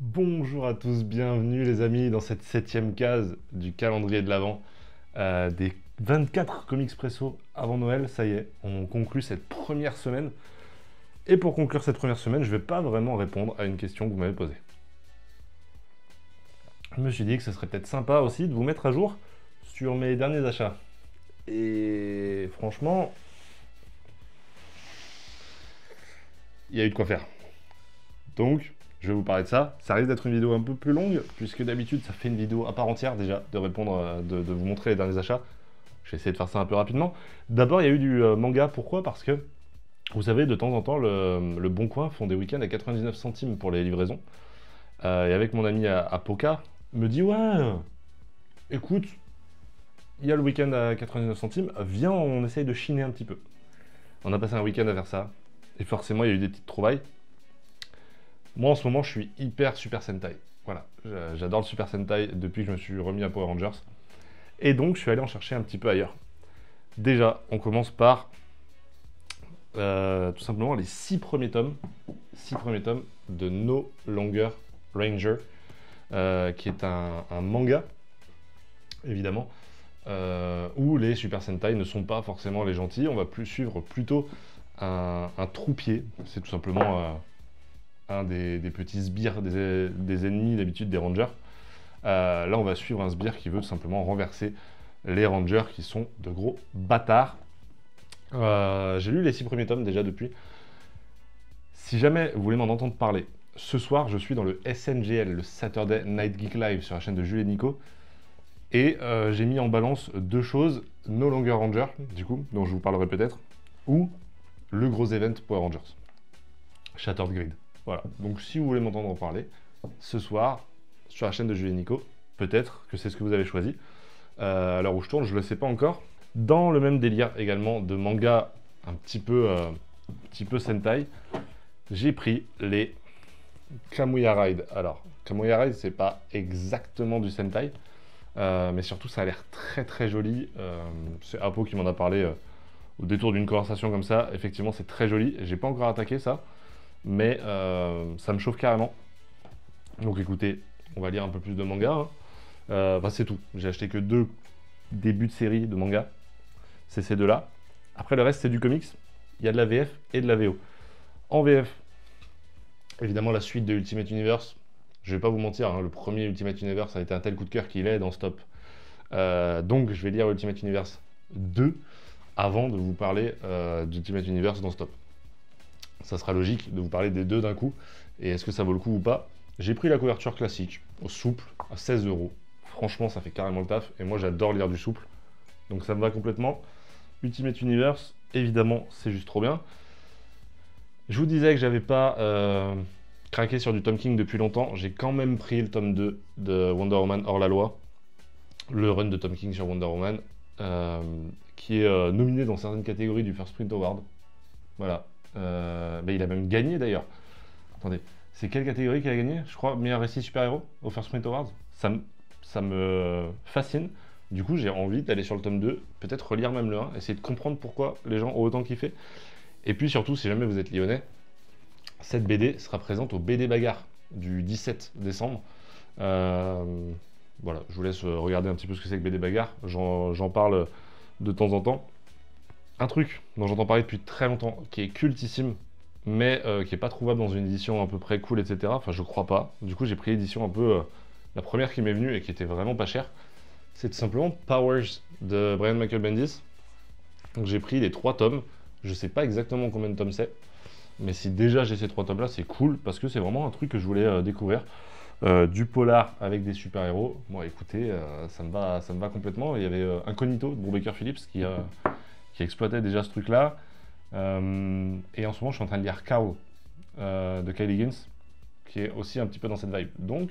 Bonjour à tous, bienvenue les amis dans cette 7e case du calendrier de l'Avent des 24 comics presso avant Noël. Ça y est, on conclut cette première semaine. Et pour conclure cette première semaine, je ne vais pas vraiment répondre à une question que vous m'avez posée. Je me suis dit que ce serait peut-être sympa aussi de vous mettre à jour sur mes derniers achats. Et franchement, il y a eu de quoi faire. Donc, je vais vous parler de ça. Ça risque d'être une vidéo un peu plus longue, puisque d'habitude, ça fait une vidéo à part entière déjà, de répondre, de vous montrer les derniers achats. Je vais essayer de faire ça un peu rapidement. D'abord, il y a eu du manga. Pourquoi? Parce que, vous savez, de temps en temps, le Bon Coin font des week-ends à 99 centimes pour les livraisons. Et avec mon ami à Poca, me dit, ouais, écoute, il y a le week-end à 99 centimes, viens, on essaye de chiner un petit peu. On a passé un week-end à faire ça. Et forcément, il y a eu des petites trouvailles. Moi, en ce moment, je suis hyper Super Sentai. Voilà, j'adore le Super Sentai depuis que je me suis remis à Power Rangers. Et donc, je suis allé en chercher un petit peu ailleurs. Déjà, on commence par tout simplement les 6 premiers tomes. 6 premiers tomes de No Longer Ranger, qui est un manga, évidemment, où les Super Sentai ne sont pas forcément les gentils. On va plus suivre plutôt un troupier. C'est tout simplement un des petits sbires des ennemis d'habitude des Rangers. Là, on va suivre un sbire qui veut tout simplement renverser les Rangers qui sont de gros bâtards. J'ai lu les 6 premiers tomes déjà depuis. Si jamais vous voulez m'en entendre parler, ce soir je suis dans le SNGL, le Saturday Night Geek Live sur la chaîne de Jules et Nico. Et j'ai mis en balance deux choses, No Longer Ranger, du coup, dont je vous parlerai peut-être, ou le gros event Power Rangers, Shattered Grid. Voilà, donc si vous voulez m'entendre en parler, ce soir, sur la chaîne de Jules et Nico, peut-être que c'est ce que vous avez choisi. À l'heure où je tourne, je ne le sais pas encore. Dans le même délire également de manga un petit peu Sentai, j'ai pris les Kamuya Ride. Alors, Kamuya Ride, c'est pas exactement du Sentai, mais surtout ça a l'air très très joli. C'est Apo qui m'en a parlé au détour d'une conversation comme ça. Effectivement, c'est très joli. J'ai pas encore attaqué ça, mais ça me chauffe carrément. Donc écoutez, on va lire un peu plus de manga. Hein. Enfin, c'est tout. J'ai acheté que 2 débuts de série de manga. C'est ces deux-là. Après, le reste, c'est du comics. Il y a de la VF et de la VO. En VF, évidemment, la suite de Ultimate Universe. Je vais pas vous mentir, hein, le premier Ultimate Universe a été un tel coup de cœur qu'il est dans Stop. Donc, je vais lire Ultimate Universe 2 avant de vous parler d'Ultimate Universe dans Stop. Ça sera logique de vous parler des deux d'un coup. Et est-ce que ça vaut le coup ou pas? J'ai pris la couverture classique, au souple, à 16 euros. Franchement, ça fait carrément le taf. Et moi, j'adore lire du souple. Donc ça me va complètement. Ultimate Universe, évidemment, c'est juste trop bien. Je vous disais que j'avais pas craqué sur du Tom King depuis longtemps. J'ai quand même pris le tome 2 de Wonder Woman hors la loi. Le run de Tom King sur Wonder Woman. Qui est nominé dans certaines catégories du First Print Award. Voilà. Mais il a même gagné d'ailleurs. Attendez, c'est quelle catégorie qu'il a gagné? Je crois meilleur récit super-héros au First Print Awards. Ça me fascine. Du coup, j'ai envie d'aller sur le tome 2, peut-être relire même le 1, essayer de comprendre pourquoi les gens ont autant kiffé. Et puis surtout, si jamais vous êtes lyonnais, cette BD sera présente au BD Bagarre du 17 décembre. Voilà, je vous laisse regarder un petit peu ce que c'est que BD Bagarre. J'en parle de temps en temps. Un truc dont j'entends parler depuis très longtemps, qui est cultissime, mais qui n'est pas trouvable dans une édition à peu près cool, etc. Enfin, je crois pas. Du coup, j'ai pris l'édition un peu... la première qui m'est venue et qui était vraiment pas chère. C'est tout simplement Powers de Brian Michael Bendis. Donc j'ai pris les 3 tomes. Je sais pas exactement combien de tomes c'est. Mais si déjà j'ai ces 3 tomes là, c'est cool parce que c'est vraiment un truc que je voulais découvrir. Du polar avec des super-héros. Bon écoutez, ça me va complètement. Il y avait Incognito de Brubaker Phillips qui exploitait déjà ce truc là. Et en ce moment je suis en train de lire Cow de Kyle Higgins, qui est aussi un petit peu dans cette vibe. Donc,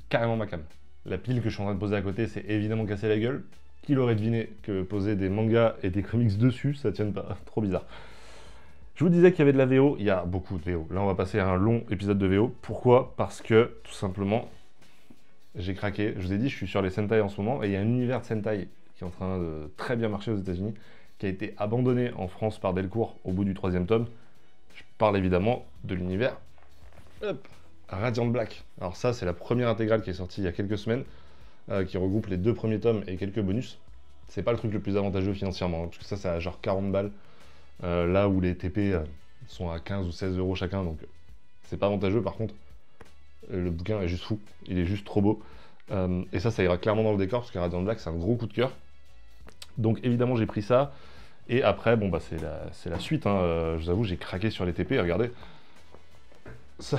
carrément ma cam. La pile que je suis en train de poser à côté, c'est évidemment casser la gueule. Qui l'aurait deviné que poser des mangas et des comics dessus, ça tienne pas. Trop bizarre. Je vous disais qu'il y avait de la VO, il y a beaucoup de VO. Là, on va passer à un long épisode de VO. Pourquoi? Parce que, tout simplement, j'ai craqué. Je vous ai dit, je suis sur les Sentai en ce moment, et il y a un univers de Sentai qui est en train de très bien marcher aux États-Unis, qui a été abandonné en France par Delcourt au bout du 3e tome. Je parle évidemment de l'univers Radiant Black. Alors ça, c'est la première intégrale qui est sortie il y a quelques semaines, qui regroupe les 2 premiers tomes et quelques bonus. C'est pas le truc le plus avantageux financièrement, hein, parce que ça a genre 40 balles, là où les TP sont à 15 ou 16 euros chacun, donc c'est pas avantageux. Par contre, le bouquin est juste fou, il est juste trop beau. Et ça ira clairement dans le décor, parce que Radiant Black, c'est un gros coup de cœur. Donc évidemment, j'ai pris ça. Et après, bon, bah, c'est la suite, hein. Je vous avoue, j'ai craqué sur les TP, regardez. Ça...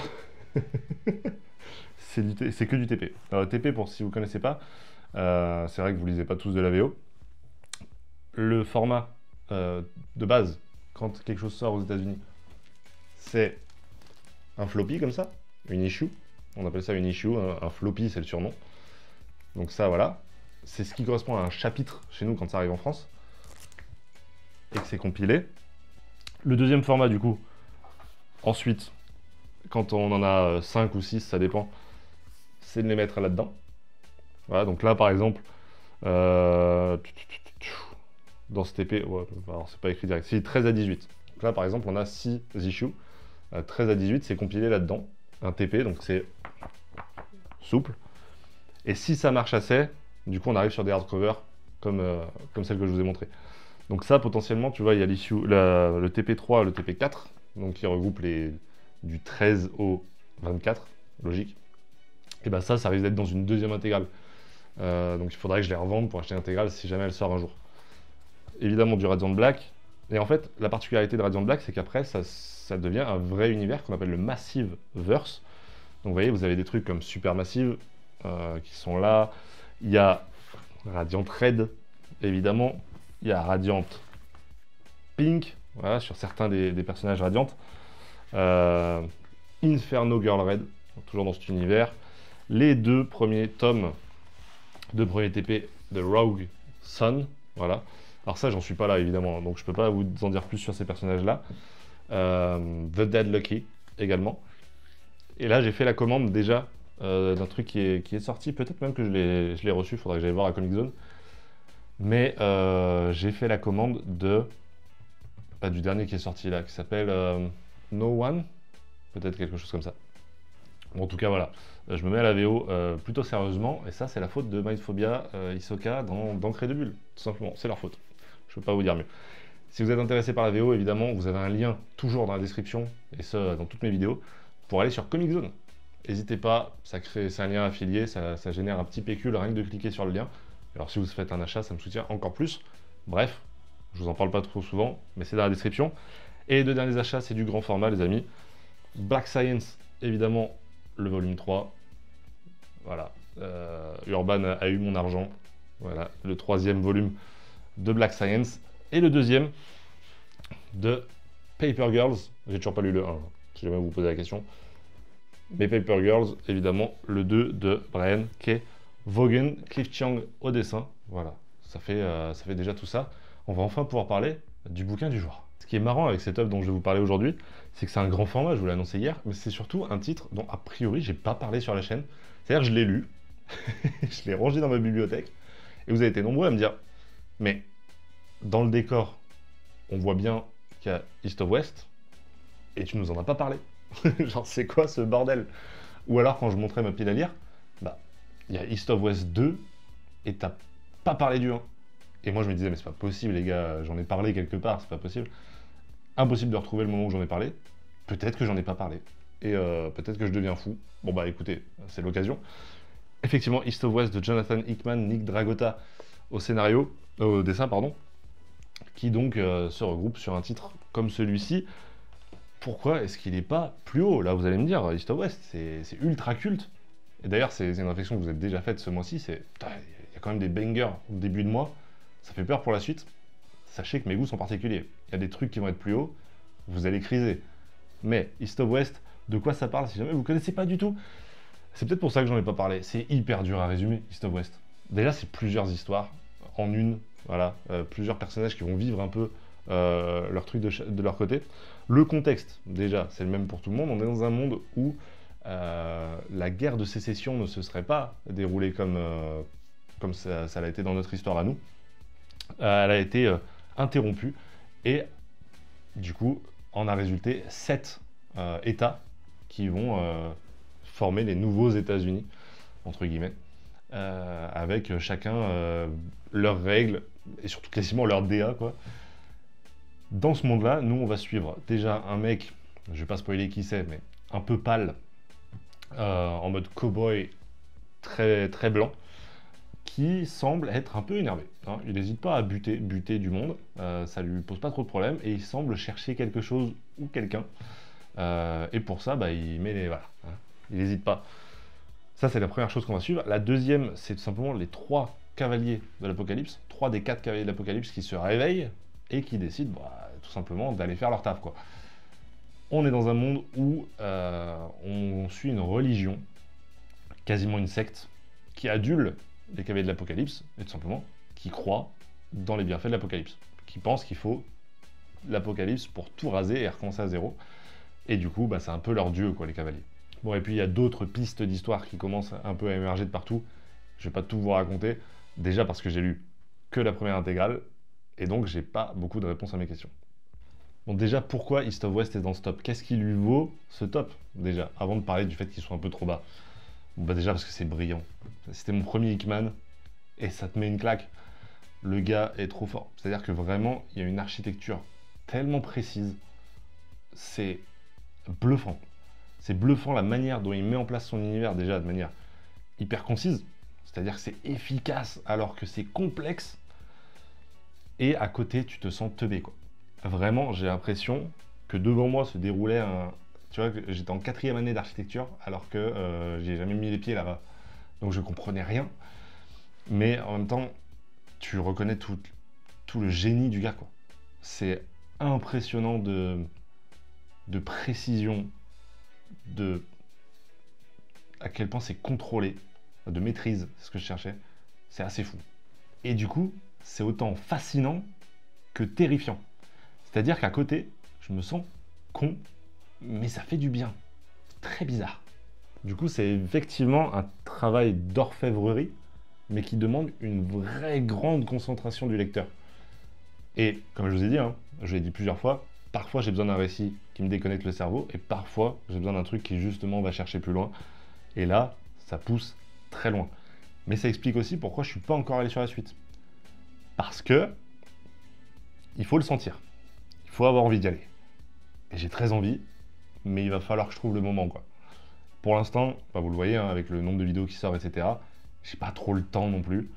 c'est que du TP. Alors, TP, pour si vous ne connaissez pas, c'est vrai que vous lisez pas tous de la VO. Le format de base, quand quelque chose sort aux États-Unis, c'est un floppy comme ça, une issue. On appelle ça une issue, un floppy, c'est le surnom. Donc ça, voilà. C'est ce qui correspond à un chapitre chez nous quand ça arrive en France. Et que c'est compilé. Le deuxième format, du coup, ensuite, quand on en a 5 ou 6, ça dépend, c'est de les mettre là-dedans. Voilà, donc là, par exemple, dans ce TP, ouais, alors c'est pas écrit direct, c'est 13 à 18. Donc là, par exemple, on a 6 issues. 13 à 18, c'est compilé là-dedans. Un TP, donc c'est souple. Et si ça marche assez, du coup, on arrive sur des hardcovers comme celle que je vous ai montré. Donc ça, potentiellement, tu vois, il y a le TP3 et le TP4, donc qui regroupe du 13 au 24, logique. Et bah ça risque d'être dans une deuxième intégrale. Donc il faudrait que je les revende pour acheter l'intégrale si jamais elle sort un jour. Évidemment du Radiant Black. Et en fait, la particularité de Radiant Black, c'est qu'après, ça devient un vrai univers qu'on appelle le Massive Verse. Donc vous voyez, vous avez des trucs comme Supermassive qui sont là. Il y a Radiant Red, évidemment. Il y a Radiant Pink, voilà, sur certains des personnages radiantes. Inferno Girl Red, toujours dans cet univers. Les 2 premiers tomes, 2 premiers TP de Rogue Sun, voilà. Alors ça, j'en suis pas là, évidemment, donc je peux pas vous en dire plus sur ces personnages-là. The Dead Lucky, également. Et là, j'ai fait la commande, déjà, d'un truc qui est sorti, peut-être même que je l'ai reçu, il faudrait que j'aille voir à Comic Zone. Mais j'ai fait la commande du dernier qui est sorti là, qui s'appelle No One, peut-être quelque chose comme ça. Bon, en tout cas, voilà, je me mets à la VO plutôt sérieusement, et ça, c'est la faute de Mindphobia, Hisoka dans Cré de Bulle, tout simplement, c'est leur faute. Je peux pas vous dire mieux. Si vous êtes intéressé par la VO, évidemment, vous avez un lien toujours dans la description, et ce, dans toutes mes vidéos, pour aller sur Comic Zone. N'hésitez pas, c'est un lien affilié, ça génère un petit pécule, rien que de cliquer sur le lien. Alors si vous faites un achat, ça me soutient encore plus. Bref, je vous en parle pas trop souvent, mais c'est dans la description. Et les 2 derniers achats, c'est du grand format, les amis. Black Science, évidemment, le volume 3. Voilà, Urban a eu mon argent. Voilà, le 3e volume de Black Science. Et le 2e de Paper Girls. J'ai toujours pas lu le 1, si jamais vous vous posez la question. Mais Paper Girls, évidemment, le 2 de Brian K. Vaughan, Cliff Chiang au dessin. Voilà, ça fait déjà tout ça. On va enfin pouvoir parler du bouquin du jour. Ce qui est marrant avec cette œuvre dont je vais vous parler aujourd'hui, c'est que c'est un grand format, je vous l'ai annoncé hier, mais c'est surtout un titre dont a priori j'ai pas parlé sur la chaîne. C'est-à-dire que je l'ai lu, je l'ai rangé dans ma bibliothèque, et vous avez été nombreux à me dire, mais dans le décor, on voit bien qu'il y a East of West, et tu nous en as pas parlé. Genre, c'est quoi ce bordel? Ou alors, quand je montrais ma pile à lire, bah, il y a East of West 2, et t'as pas parlé du 1. Et moi, je me disais, mais c'est pas possible, les gars, j'en ai parlé quelque part, c'est pas possible. Impossible de retrouver le moment où j'en ai parlé. Peut-être que j'en ai pas parlé. Et peut-être que je deviens fou. Bon, bah écoutez, c'est l'occasion. Effectivement, East of West de Jonathan Hickman, Nick Dragotta au dessin, pardon, qui donc se regroupe sur un titre comme celui-ci. Pourquoi est-ce qu'il n'est pas plus haut? Là, vous allez me dire, East of West, c'est ultra culte. Et d'ailleurs, c'est une réflexion que vous avez déjà faite ce mois-ci, il y a quand même des bangers au début de mois, ça fait peur pour la suite. Sachez que mes goûts sont particuliers. Il y a des trucs qui vont être plus hauts, vous allez criser. Mais East of West, de quoi ça parle si jamais vous ne connaissez pas du tout? C'est peut-être pour ça que j'en ai pas parlé. C'est hyper dur à résumer, East of West. Déjà, c'est plusieurs histoires en une, voilà, plusieurs personnages qui vont vivre un peu leur truc de leur côté. Le contexte, déjà, c'est le même pour tout le monde. On est dans un monde où la guerre de sécession ne se serait pas déroulée comme ça l'a été dans notre histoire à nous. Elle a été interrompue et du coup, en a résulté 7 États qui vont former les nouveaux États-Unis, entre guillemets, avec chacun leurs règles et surtout quasiment leur DA, quoi. Dans ce monde-là, nous, on va suivre déjà un mec, je vais pas spoiler qui c'est, mais un peu pâle, en mode cow-boy très, très blanc, qui semble être un peu énervé. Hein. Il n'hésite pas à buter du monde, ça lui pose pas trop de problèmes, et il semble chercher quelque chose ou quelqu'un. Et pour ça, bah, il met les... Voilà, hein. Il n'hésite pas. Ça, c'est la première chose qu'on va suivre. La deuxième, c'est tout simplement les 3 cavaliers de l'Apocalypse, 3 des 4 cavaliers de l'Apocalypse qui se réveillent et qui décident bah, tout simplement d'aller faire leur taf, quoi. On est dans un monde où on suit une religion, quasiment une secte, qui adule les cavaliers de l'Apocalypse, et tout simplement, qui croient dans les bienfaits de l'Apocalypse, qui pensent qu'il faut l'Apocalypse pour tout raser et recommencer à zéro. Et du coup, bah, c'est un peu leur dieu, quoi, les cavaliers. Bon, et puis il y a d'autres pistes d'histoire qui commencent un peu à émerger de partout. Je vais pas tout vous raconter, déjà parce que j'ai lu que la première intégrale, et donc j'ai pas beaucoup de réponses à mes questions. Bon, déjà, pourquoi East of West est dans ce top? Qu'est-ce qui lui vaut ce top, déjà, avant de parler du fait qu'il soit un peu trop bas? Bon, bah déjà parce que c'est brillant. C'était mon premier Hickman, et ça te met une claque. Le gars est trop fort. C'est-à-dire que vraiment, il y a une architecture tellement précise. C'est bluffant. C'est bluffant la manière dont il met en place son univers, déjà de manière hyper concise. C'est-à-dire que c'est efficace alors que c'est complexe. Et à côté, tu te sens teubé, quoi. Vraiment, j'ai l'impression que devant moi se déroulait un... Tu vois, j'étais en 4e année d'architecture alors que j'ai jamais mis les pieds là-bas. Donc je comprenais rien. Mais en même temps, tu reconnais tout le génie du gars, quoi. C'est impressionnant de précision, à quel point c'est contrôlé, de maîtrise, c'est ce que je cherchais. C'est assez fou. Et du coup, c'est autant fascinant que terrifiant. C'est-à-dire qu'à côté, je me sens con, mais ça fait du bien. Très bizarre. Du coup, c'est effectivement un travail d'orfèvrerie, mais qui demande une vraie grande concentration du lecteur. Et comme je vous ai dit, hein, je l'ai dit plusieurs fois, parfois j'ai besoin d'un récit qui me déconnecte le cerveau, et parfois j'ai besoin d'un truc qui justement va chercher plus loin. Et là, ça pousse très loin. Mais ça explique aussi pourquoi je suis pas encore allé sur la suite. Parce que il faut le sentir. Il faut avoir envie d'y aller. Et j'ai très envie, mais il va falloir que je trouve le moment, quoi. Pour l'instant, bah vous le voyez, hein, avec le nombre de vidéos qui sortent, etc., j'ai pas trop le temps non plus.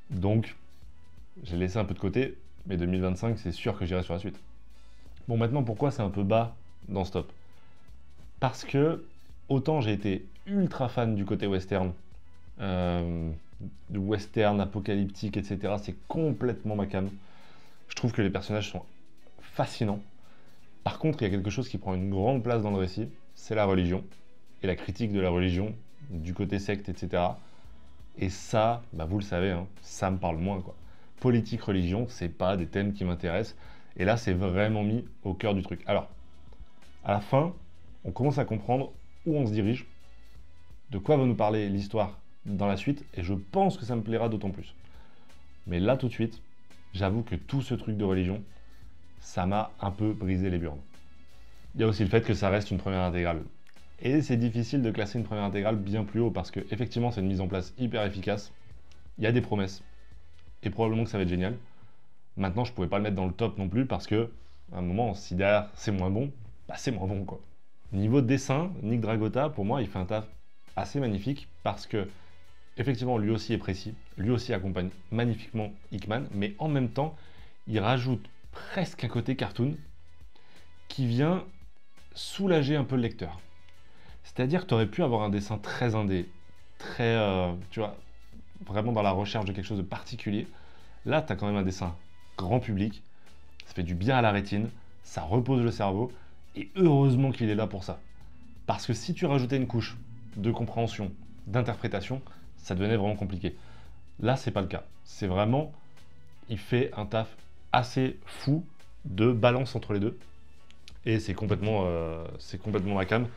Donc, j'ai laissé un peu de côté, mais 2025, c'est sûr que j'irai sur la suite. Bon, maintenant, pourquoi c'est un peu bas dans ce top? Parce que, autant j'ai été ultra fan du côté western, du western apocalyptique, etc., c'est complètement ma came. Je trouve que les personnages sont fascinants. Par contre, il y a quelque chose qui prend une grande place dans le récit, c'est la religion, et la critique de la religion, du côté secte, etc. Et ça, bah vous le savez, hein, ça me parle moins, quoi. Politique, religion, c'est pas des thèmes qui m'intéressent. Et là, c'est vraiment mis au cœur du truc. Alors, à la fin, on commence à comprendre où on se dirige, de quoi va nous parler l'histoire dans la suite, et je pense que ça me plaira d'autant plus. Mais là, tout de suite, j'avoue que tout ce truc de religion, ça m'a un peu brisé les burnes. Il y a aussi le fait que ça reste une première intégrale. Et c'est difficile de classer une première intégrale bien plus haut, parce que effectivement, c'est une mise en place hyper efficace. Il y a des promesses, et probablement que ça va être génial. Maintenant, je pouvais pas le mettre dans le top non plus, parce que, à un moment, si derrière c'est moins bon, bah c'est moins bon, quoi. Niveau dessin, Nick Dragotta, pour moi, il fait un taf assez magnifique, parce que, effectivement, lui aussi est précis, lui aussi accompagne magnifiquement Hickman, mais en même temps, il rajoute presque un côté cartoon qui vient soulager un peu le lecteur. C'est-à-dire que tu aurais pu avoir un dessin très indé, très, tu vois, vraiment dans la recherche de quelque chose de particulier. Là, tu as quand même un dessin grand public, ça fait du bien à la rétine, ça repose le cerveau, et heureusement qu'il est là pour ça. Parce que si tu rajoutais une couche de compréhension, d'interprétation, ça devenait vraiment compliqué. Là, c'est pas le cas. C'est vraiment, il fait un taf assez fou de balance entre les deux, et c'est complètement ma came.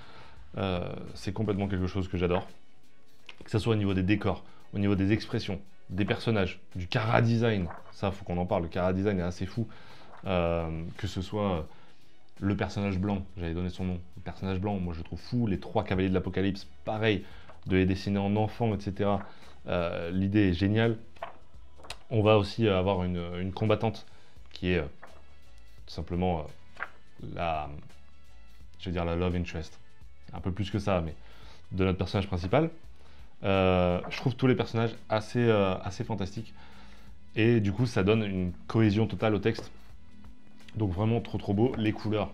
C'est complètement quelque chose que j'adore. Que ce soit au niveau des décors, au niveau des expressions, des personnages, du chara design. Ça, faut qu'on en parle. Le chara design est assez fou. Que ce soit Le personnage blanc, j'avais donné son nom. Le personnage blanc, moi je le trouve fou. Les 3 cavaliers de l'Apocalypse, pareil, de les dessiner en enfant, etc. L'idée est géniale. On va aussi avoir une combattante qui est tout simplement je vais dire la love interest. Un peu plus que ça, mais de notre personnage principal. Je trouve tous les personnages assez fantastiques. Et du coup, ça donne une cohésion totale au texte. Donc vraiment trop beau. Les couleurs,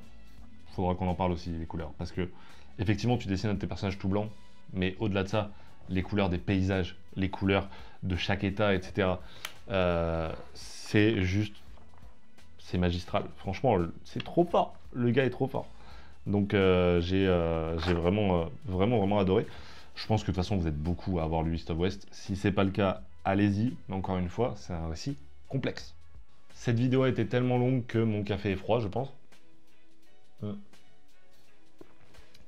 faudra qu'on en parle aussi, les couleurs. Parce que, effectivement, tu dessines un de tes personnages tout blancs, mais au-delà de ça, les couleurs des paysages, les couleurs de chaque état, etc. C'est magistral. Franchement, c'est trop fort. Le gars est trop fort. Donc j'ai vraiment adoré. Je pense que de toute façon, vous êtes beaucoup à avoir lu East of West. Si c'est pas le cas, allez-y. Mais encore une fois, c'est un récit complexe. Cette vidéo a été tellement longue que mon café est froid, je pense.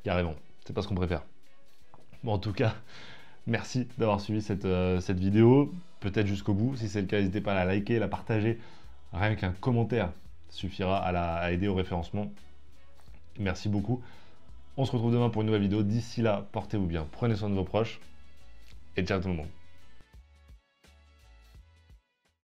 Carrément, c'est pas ce qu'on préfère. Bon, en tout cas, merci d'avoir suivi cette vidéo, peut-être jusqu'au bout. Si c'est le cas, n'hésitez pas à la liker, la partager. Rien qu'un commentaire suffira à aider au référencement. Merci beaucoup. On se retrouve demain pour une nouvelle vidéo. D'ici là, portez-vous bien, prenez soin de vos proches et ciao tout le monde.